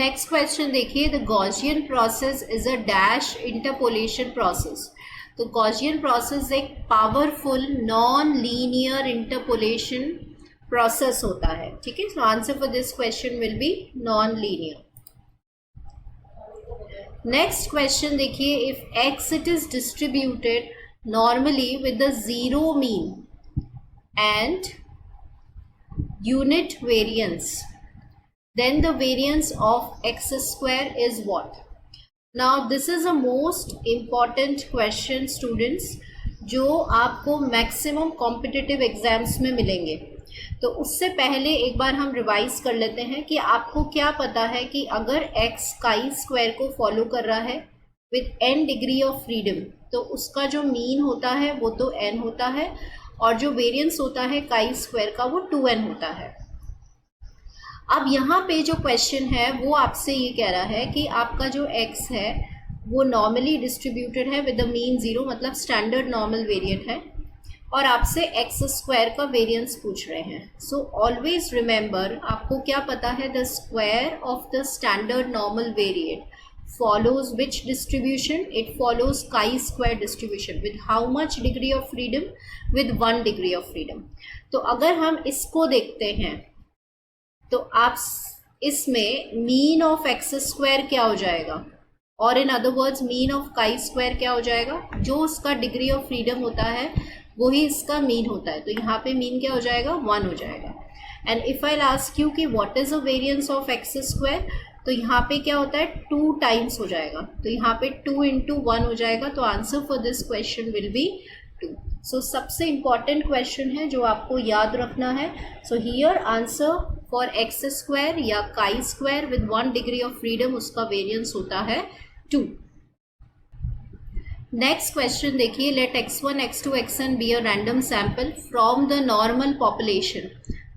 Next question देखिए, the Gaussian process is a dash interpolation process. तो Gaussian process एक powerful non linear interpolation process होता है, ठीक है। So answer for this question will be non linear. Next question देखिए, if X it is distributed normally with the zero mean and unit variance, then the variance of x square is what? Now this is a most important question students, जो आपको maximum competitive exams में मिलेंगे। तो उससे पहले एक बार हम revise कर लेते हैं कि आपको क्या पता है कि अगर x काई स्क्वायर को फॉलो कर रहा है with n degree of freedom, तो उसका जो मीन होता है वो तो n होता है, और जो वेरिएंस होता है काई स्क्वायर का वो 2n होता है। अब यहाँ पे जो क्वेश्चन है वो आपसे ये कह रहा है कि आपका जो x है वो नॉर्मली डिस्ट्रीब्यूटेड है विद द मीन 0, मतलब स्टैंडर्ड नॉर्मल वेरिएंट है, और आपसे x स्क्वायर का वेरिएंस पूछ रहे हैं। सो ऑलवेज रिमेंबर, आपको क्या पता है, the square of the standard normal variant follows which distribution? It follows chi-square distribution. With how much degree of freedom? With 1 degree of freedom. तो अगर हम इसको देखते हैं तो आप इसमें मीन ऑफ एक्स स्क्वायर क्या हो जाएगा, और in other words mean of chi square क्या हो जाएगा? जो उसका डिग्री ऑफ फ्रीडम होता है वही इसका मीन होता है, तो यहाँ पे मीन क्या हो जाएगा? 1 हो जाएगा। And if I ask you कि what is the variance of X square, तो यहाँ पे क्या होता है? 2 टाइम्स हो जाएगा, तो यहाँ पे 2 into 1 हो जाएगा। तो answer for this question will be 2। So सबसे इंपॉर्टेंट क्वेश्चन है जो आपको याद रखना है। So here answer for X square या chi square with 1 degree of freedom, उसका वेरिएंस होता है 2। नेक्स्ट क्वेश्चन देखिए, let x1 x2 xn be a random sample from the normal population.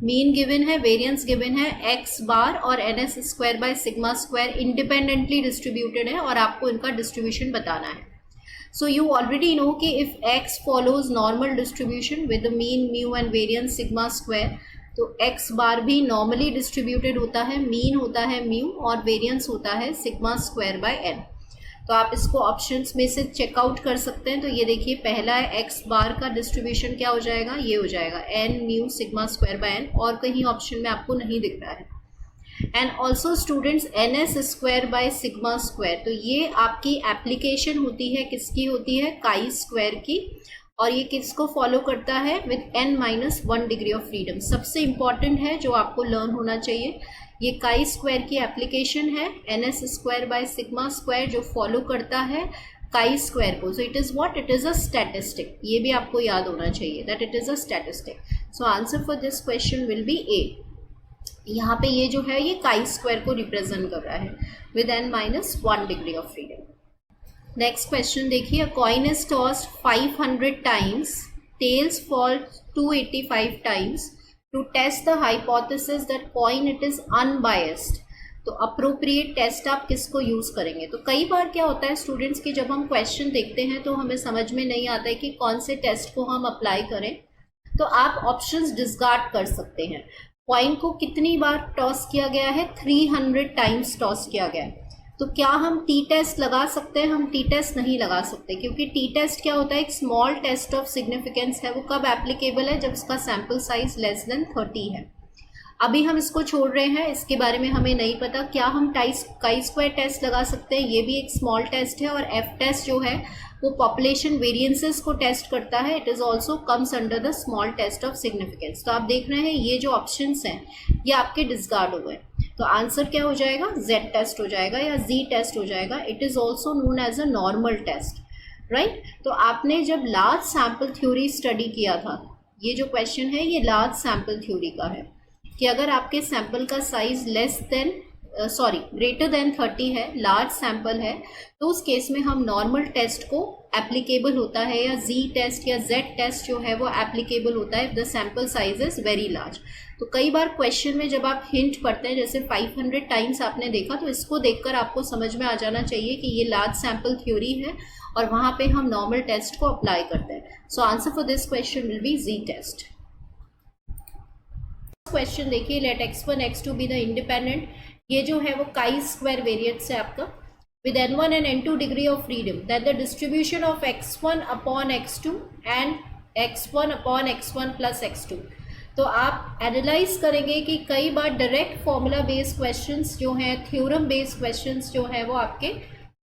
Mean given है, वेरिएंस गिवन है, x bar और ns square by sigma square independently distributed है, और आपको इनका डिस्ट्रीब्यूशन बताना है। सो यू ऑलरेडी नो कि if x follows normal distribution with the mean mu and variance sigma square, तो x बार भी नॉर्मली डिस्ट्रीब्यूटेड होता है, मीन होता है म्यू और वेरिएंस होता है सिग्मा स्क्वायर बाय n। तो आप इसको ऑप्शंस में से चेकआउट कर सकते हैं। तो ये देखिए, पहला है x बार का डिस्ट्रीब्यूशन क्या हो जाएगा? ये हो जाएगा n mu sigma square by n, और कहीं ऑप्शन में आपको नहीं दिख रहा है। And also students ns square by sigma square, तो ये आपकी एप्लीकेशन होती है, किसकी होती है? काई स्क्वायर की, और ये किसको फॉलो करता है? With n-1 degree of freedom. सबसे इंपॉर्टेंट है जो आपको लर्न होना चाहिए, ये काई स्क्वायर की एप्लीकेशन है, ns square by sigma square जो फॉलो करता है काई स्क्वायर को। So it is what? It is a statistic. ये भी आपको याद होना चाहिए that it is a statistic. So answer for this question will be A. यहाँ पे ये जो है ये काई स्क्वायर को रिप्रेजेंट कर रहा है with n-1 degree of freedom. Next question देखिए, a coin is tossed 500 times, tails fall 285 times. To test the hypothesis that coin it is unbiased, तो अप्रोप्रिएट टेस्ट आप किसको यूज करेंगे? तो कई बार क्या होता है स्टूडेंट्स कि जब हम क्वेश्चन देखते हैं तो हमें समझ में नहीं आता है कि कौन से टेस्ट को हम अप्लाई करें, तो आप ऑप्शंस डिस्कार्ड कर सकते हैं। कॉइन को कितनी बार टॉस किया गया है? 300 टाइम्स टॉस किया गया है। तो क्या हम टी टेस्ट लगा सकते हैं? हम टी टेस्ट नहीं लगा सकते, क्योंकि टी टेस्ट क्या होता है? एक स्मॉल टेस्ट ऑफ सिग्निफिकेंस है। वो कब एप्लीकेबल है? जब इसका सैम्पल साइज लेस देन 30 है। अभी हम इसको छोड़ रहे हैं, इसके बारे में हमें नहीं पता। क्या हम काई स्क्वायर टेस्ट लगा सकते हैं? ये भी एक स्मॉल टेस्ट है, और एफ टेस्ट जो है वो पॉपुलेशन वेरिएंसेस को टेस्ट करता है। It is also comes under the small test of significance. तो आप देख रहे हैं ये जो ऑप्शंस हैं ये आपके डिस्कार्ड हो गए। तो आंसर क्या हो जाएगा? Z टेस्ट हो जाएगा या Z टेस्ट हो जाएगा। It is also known as a normal test, right. तो आपने जब लार्ज सैम्पल थ्योरी स्टडी किया था, ये जो क्वेश्चन है ये लार्ज सैम्पल थ्योरी का है, कि अगर आपके सैंपल का साइज ग्रेटर देन 30 है, लार्ज सैंपल है, तो उस केस में हम नॉर्मल टेस्ट को एप्लीकेबल होता है, या Z टेस्ट या Z टेस्ट जो है वो एप्लीकेबल होता है if the sample size is very large. तो कई बार क्वेश्चन में जब आप हिंट पढ़ते हैं, जैसे 500 टाइम्स आपने देखा, तो इसको देखकर आपको समझ में आ जाना चाहिए कि ये लार्ज सैंपल थ्योरी है और वहाँ पे हम नॉर्मल टेस्ट को अप्लाई करते हैं। So answer for this question will be Z test. Question देखिए, let x1 x2 be the independent ये जो है वो काई स्क्वायर वेरिएट्स है आपका with n1 and n2 degree of freedom that the distribution of x1 upon x2 and x1 upon x1 plus x2। तो आप एनालाइज करेंगे कि कई बार डायरेक्ट फॉर्मूला बेस्ड क्वेश्चंस जो हैं, थ्योरम बेस्ड क्वेश्चंस जो हैं वो आपके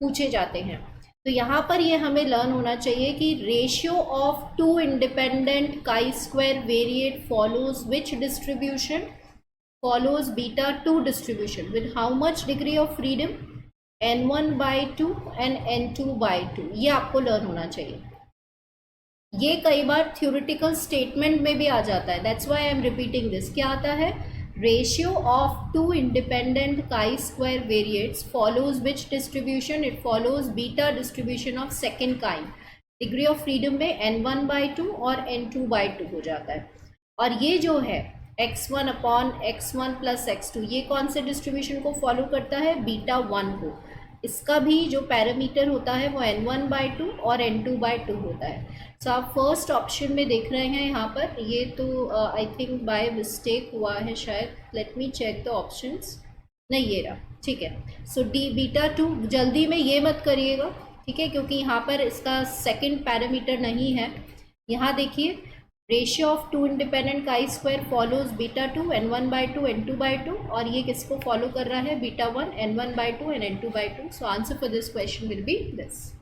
पूछे जाते हैं। तो यहाँ पर ये हमें लर्न होना चाहिए कि ratio of two independent chi square variate follows which distribution, follows beta 2 distribution with how much degree of freedom, n1/2 and n2/2। ये आपको लर्न होना चाहिए। ये कई बार थ्योरेटिकल स्टेटमेंट में भी आ जाता है, that's why I am repeating this. क्या आता है? Ratio of two independent chi square variates follows which distribution, it follows beta distribution of second kind. Degree of freedom में n1/2 और n2/2 हो जाता है। और ये जो है x1 upon x1 plus x2, ये कौन से डिस्ट्रीब्यूशन को फॉलो करता है? बीटा 1 को। इसका भी जो पैरामीटर होता है वो n1/2 और n2/2 होता है। सो आप फर्स्ट ऑप्शन में देख रहे हैं यहाँ पर, ये तो आई थिंक बाय मिस्टेक हुआ है शायद, let me check the options. नहीं, ये रहा, ठीक है। सो डी बीटा 2, जल्दी में ये मत करिएगा, ठीक है, क्योंकि यहाँ पर इसका सेकेंड पैरामीटर नहीं है। यहाँ देखिए, ratio of two independent chi square follows beta 2 n1/2 n2/2, और ये किसको फॉलो कर रहा है? Beta 1 n1/2 and n2/2। So answer for this question will be this.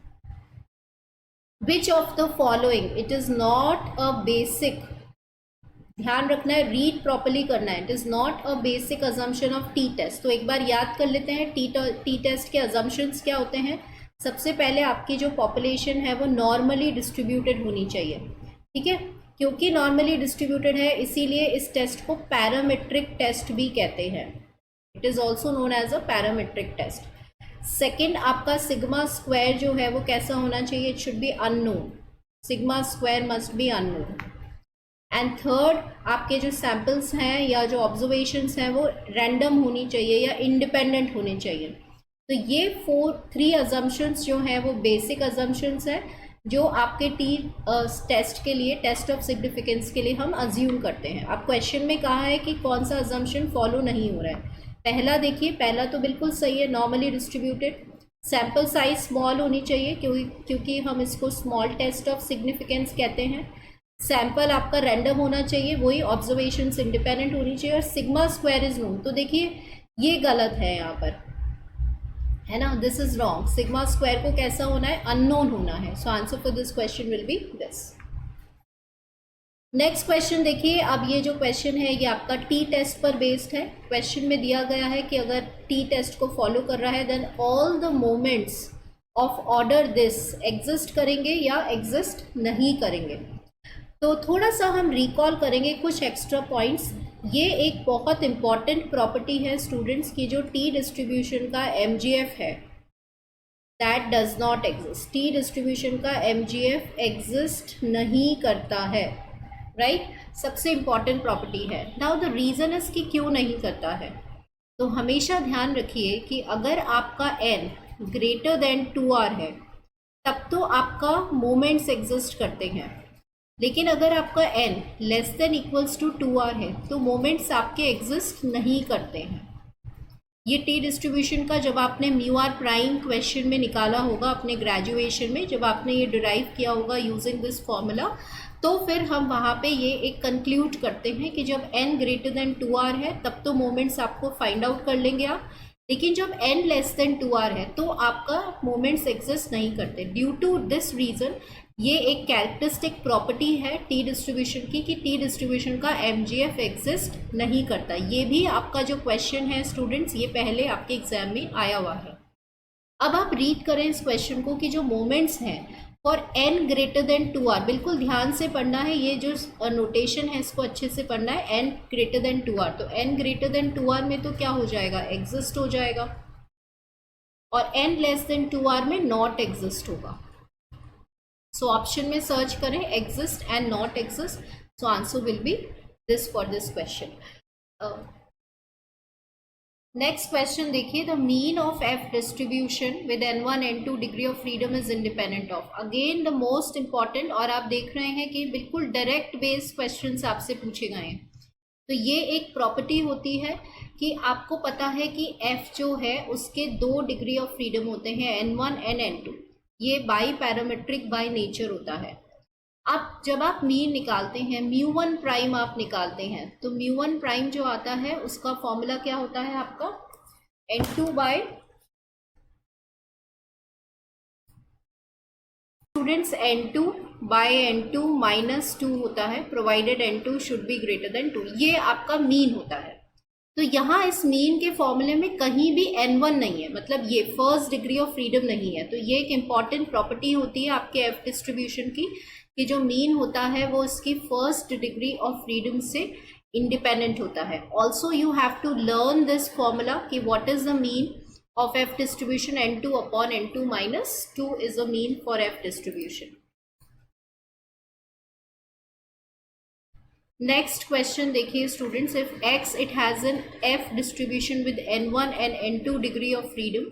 Which of the following, it is not a basic, ध्यान रखना है, read properly करना है, it is not a basic assumption of T test. तो एक बार याद कर लेते हैं टी टेस्ट के अजम्पशंस क्या होते हैं। सबसे पहले आपकी जो पॉपुलेशन है वो नॉर्मली डिस्ट्रीब्यूटेड होनी चाहिए, ठीक है। क्योंकि नॉर्मली डिस्ट्रीब्यूटेड है इसीलिए इस टेस्ट को पैरामीट्रिक टेस्ट भी कहते हैं। It is also known as a parametric test. Second, आपका सिग्मा स्क्वायर जो है वो कैसा होना चाहिए? It should be unknown, sigma square must be unknown. And third, आपके जो सैम्पल्स हैं या जो ऑब्जर्वेशंस हैं वो रैंडम होनी चाहिए या इंडिपेंडेंट होने चाहिए। तो ये 3 अजम्पशंस जो हैं वो बेसिक अजम्पशंस हैं जो आपके टी टेस्ट के लिए, टेस्ट ऑफ सिग्निफिकेंस के लिए हम अज्यूम करते हैं। अब क्वेश्चन में कहा है कि कौन सा अजम्पशन फॉलो नहीं हो रहा है। पहला देखिए, पहला तो बिल्कुल सही है, normally distributed. Sample size small होनी चाहिए क्योंकि हम इसको स्मॉल टेस्ट ऑफ सिग्निफिकेंस कहते हैं। सैम्पल आपका रैंडम होना चाहिए, वही ऑब्जर्वेशंस इंडिपेंडेंट होनी चाहिए, और सिग्मा स्क्वायर इज नोन। तो देखिए ये गलत है यहाँ पर, है ना, this is wrong. Sigma square को कैसा होना है? अननोन होना है। So answer for this question will be this. Next question देखिए। अब ये जो क्वेश्चन है ये आपका टी टेस्ट पर बेस्ड है। क्वेश्चन में दिया गया है कि अगर टी टेस्ट को फॉलो कर रहा है then all the moments of order this exist करेंगे या एग्जिस्ट नहीं करेंगे। तो थोड़ा सा हम रिकॉल करेंगे कुछ एक्स्ट्रा पॉइंट्स। ये एक बहुत इंपॉर्टेंट प्रॉपर्टी है स्टूडेंट्स की, जो टी डिस्ट्रीब्यूशन का MGF है, that does not exist. T distribution का MGF एग्जिस्ट नहीं करता है, राइट, सबसे इंपॉर्टेंट प्रॉपर्टी है। नाउ द रीज़न इज कि क्यों नहीं करता है। तो हमेशा ध्यान रखिए कि अगर आपका n ग्रेटर देन 2r है तब तो आपका मोमेंट्स एग्जिस्ट करते हैं, लेकिन अगर आपका n less than equals to 2r है तो मोमेंट्स आपके एग्जिस्ट नहीं करते हैं। ये टी डिस्ट्रीब्यूशन का जब आपने म्यू आर प्राइम क्वेश्चन में निकाला होगा अपने ग्रेजुएशन में, जब आपने ये डिराइव किया होगा यूजिंग दिस फॉर्मूला, तो फिर हम वहाँ पे ये एक कंक्लूड करते हैं कि जब n ग्रेटर देन 2r है तब तो मोमेंट्स आपको फाइंड आउट कर लेंगे आप, लेकिन जब n लेस देन 2r है तो आपका मोमेंट्स एग्जिस्ट नहीं करते। ड्यू टू दिस रीज़न ये एक कैरेक्टरिस्टिक प्रॉपर्टी है टी डिस्ट्रीब्यूशन की कि टी डिस्ट्रीब्यूशन का MGF एग्जिस्ट नहीं करता। ये भी आपका जो क्वेश्चन है स्टूडेंट्स, ये पहले आपके एग्जाम में आया हुआ है। अब आप रीड करें इस क्वेश्चन को कि जो मोमेंट्स हैं for n greater than 2r, बिल्कुल ध्यान से पढ़ना है, ये जो नोटेशन है इसको अच्छे से पढ़ना है। n ग्रेटर देन 2r, तो n ग्रेटर देन 2r में तो क्या हो जाएगा? एग्जिस्ट हो जाएगा, और n लेस देन 2r में नॉट एग्जिस्ट होगा। सो ऑप्शन में सर्च करें exist and not exist, so answer will be this for this question. Next question देखिए, the mean of f distribution with n1 n2 degree of freedom is independent of. Again the most important, और आप देख रहे हैं कि बिल्कुल direct based questions आपसे पूछे गए हैं। तो ये एक प्रॉपर्टी होती है कि आपको पता है कि f जो है उसके 2 डिग्री ऑफ फ्रीडम होते हैं, n1 एंड n2। ये बाई पैरामेट्रिक बाय नेचर होता है। अब जब आप मीन निकालते हैं, μ1 प्राइम आप निकालते हैं, तो μ1 प्राइम जो आता है उसका फॉर्मूला क्या होता है आपका, n2 bye students n2 bye n2 minus 2 होता है, provided n2 should be greater than 2। ये आपका मीन होता है। तो यहाँ इस मीन के फॉर्मूले में कहीं भी n1 नहीं है, मतलब ये फर्स्ट डिग्री ऑफ फ्रीडम नहीं है। तो ये एक इंपॉर्टेंट प्रॉपर्टी होती है आपके एफ डिस्ट्रीब्यूशन की, कि जो मीन होता है वो इसकी फर्स्ट डिग्री ऑफ फ्रीडम से इंडिपेंडेंट होता है। Also you have to learn this formula कि what is the mean of f distribution, n2 upon n2 minus 2 is a mean for f distribution. Next question देखिए students, if x it has an f distribution with n1 and n2 degree of freedom,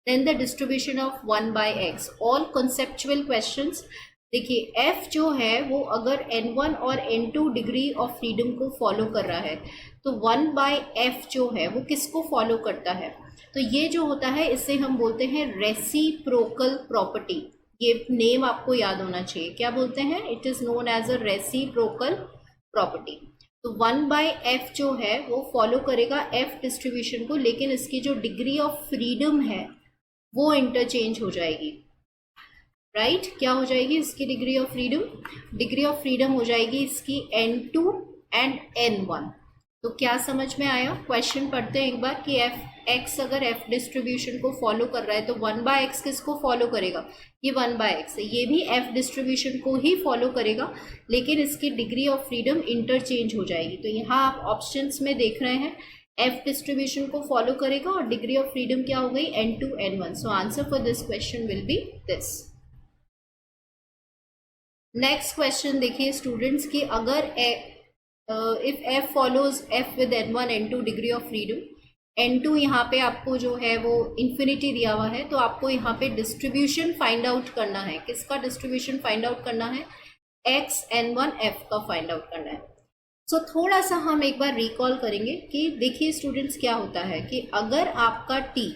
then the distribution of 1 by x. All conceptual questions। देखिए f जो है वो अगर n1 और n2 degree of freedom को follow कर रहा है, तो 1 बाय f जो है वो किसको फॉलो करता है, तो ये जो होता है इसे हम बोलते हैं रेसिप्रोकल प्रॉपर्टी। ये नेम आपको याद होना चाहिए, क्या बोलते हैं, it is known as a reciprocal property. तो 1 बाय f जो है वो फॉलो करेगा f डिस्ट्रीब्यूशन को, लेकिन इसकी जो डिग्री ऑफ फ्रीडम है वो इंटरचेंज हो जाएगी, राइट क्या हो जाएगी इसकी degree of freedom, degree of freedom हो जाएगी इसकी n2 एंड n1। तो क्या समझ में आया, क्वेश्चन पढ़ते हैं एक बार कि x अगर f डिस्ट्रीब्यूशन को फॉलो कर रहा है तो 1 बाय x किसको फॉलो करेगा, ये 1 बाय x है, ये भी f डिस्ट्रीब्यूशन को ही फॉलो करेगा, लेकिन इसकी डिग्री ऑफ फ्रीडम इंटरचेंज हो जाएगी। तो यहाँ आप ऑप्शंस में देख रहे हैं f डिस्ट्रीब्यूशन को फॉलो करेगा और डिग्री ऑफ फ्रीडम क्या हो गई, n2 n1। So answer for this question will be this. Next question देखिए स्टूडेंट्स कि अगर if f follows f with n1 n2 degree of freedom, n2 यहाँ पे आपको जो है वो इन्फिनिटी दिया हुआ है, तो आपको यहाँ पे डिस्ट्रीब्यूशन फाइंड आउट करना है। किसका डिस्ट्रीब्यूशन फाइंड आउट करना है, x n1 f का फाइंड आउट करना है। सो थोड़ा सा हम एक बार रिकॉल करेंगे कि देखिए स्टूडेंट्स क्या होता है कि अगर आपका t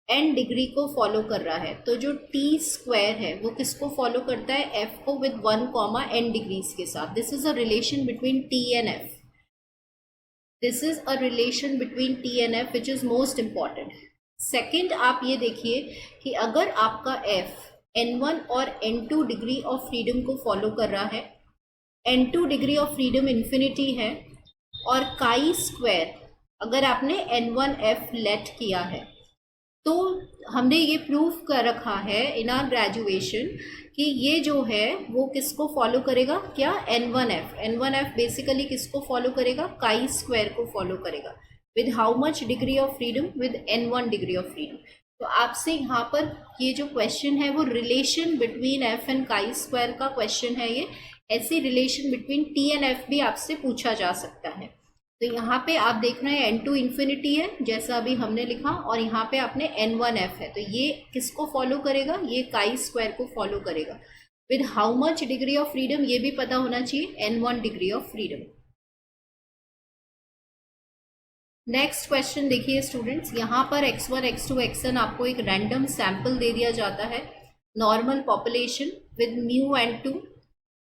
n डिग्री को फॉलो कर रहा है, तो जो t स्क्वायर है वो किसको फॉलो करता है, f को विद 1, n डिग्रीज के साथ। This is a relation between t and f, this is a relation between t and f which is most important. Second आप ये देखिए कि अगर आपका f n1 और n2 डिग्री ऑफ फ्रीडम को फॉलो कर रहा है, n2 degree of freedom infinity है, और काई स्क्वायर अगर आपने n1 f लेट किया है, तो हमने ये प्रूफ कर रखा है इन आवर ग्रेजुएशन कि ये जो है वो किसको फॉलो करेगा, क्या, n1f। n1f बेसिकली किसको फॉलो करेगा, काई स्क्वायर को फॉलो करेगा, with how much degree of freedom, with n1 degree of freedom. तो आपसे यहाँ पर ये जो क्वेश्चन है वो relation between f and chi square का क्वेश्चन है। ये ऐसी relation between t and f भी आपसे पूछा जा सकता है। तो यहाँ पे आप देख रहे हैं n2 इन्फिनिटी है जैसा अभी हमने लिखा, और यहाँ पे आपने n1f है, तो ये किसको फॉलो करेगा, ये काई स्क्वायर को फॉलो करेगा, with how much degree of freedom ये भी पता होना चाहिए, n1 degree of freedom. Next question देखिए स्टूडेंट्स, यहाँ पर x1 x2 xn आपको एक रैंडम सैंपल दे दिया जाता है, normal population with mu and 2,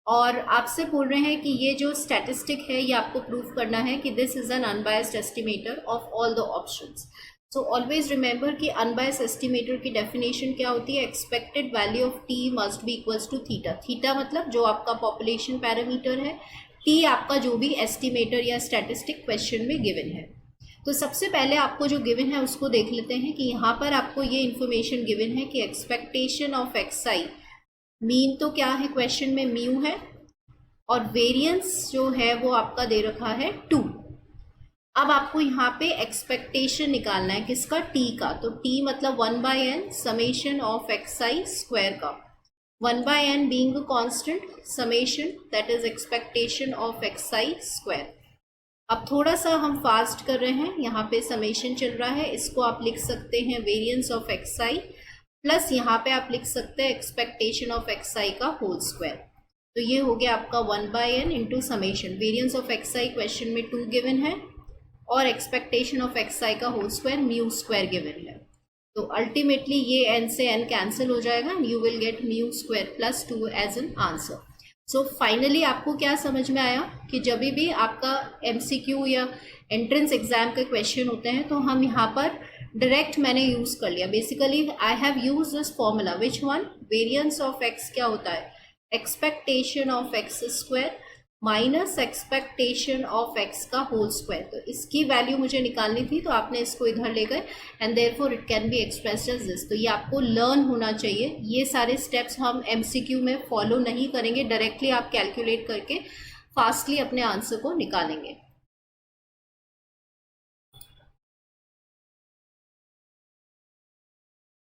और आपसे बोल रहे हैं कि ये जो स्टैटिस्टिक है ये आपको प्रूफ करना है कि this is an unbiased estimator of all the options. So always remember कि अनबायस्ड एस्टिमेटर की डेफिनेशन क्या होती है, expected value of T must be equals to theta. Theta मतलब जो आपका पॉपुलेशन पैरामीटर है, टी आपका जो भी एस्टिमेटर या स्टैटिस्टिक क्वेश्चन में गिवन है। तो सबसे पहले आपको जो गिवन है उसको देख लेते हैं कि यहाँ पर आपको ये इन्फॉर्मेशन गिवन है कि expectation of X I, mean तो क्या है क्वेश्चन में, म्यू है, और वेरिएंस जो है वो आपका दे रखा है 2। अब आपको यहाँ पे एक्सपेक्टेशन निकालना है किसका, t का। तो t मतलब 1 by n summation of X I square का, 1 by n being a constant, summation that is expectation of X I square. अब थोड़ा सा हम फास्ट कर रहे हैं, यहाँ पे समेशन चल रहा है, इसको आप लिख सकते हैं variance of X I, plus यहाँ पे आप लिख सकते हैं एक्सपेक्टेशन ऑफ एक्स आई का होल स्क्वायर। तो ये हो गया आपका 1/n into summation variance of X I question में 2 गिवन है और एक्सपेक्टेशन ऑफ एक्स आई का whole square mu square given है। तो अल्टीमेटली ये n से n कैंसिल हो जाएगा and you will get mu square plus 2 as an answer. So finally आपको क्या समझ में आया कि जब भी आपका MCQ या एंट्रेंस एग्जाम के क्वेश्चन होते हैं तो हम यहाँ पर डायरेक्ट मैंने यूज कर लिया। Basically I have use this formula which one variance of x क्या होता है expectation of X square minus expectation of x का होल स्क्वायर। तो इसकी वैल्यू मुझे निकालनी थी तो आपने इसको इधर ले गए and therefore it can be expressed as this. तो ये आपको लर्न होना चाहिए। ये सारे स्टेप्स हम MCQ में फॉलो नहीं करेंगे, डायरेक्टली आप कैलकुलेट करके फास्टली अपने आंसर को निकालेंगे।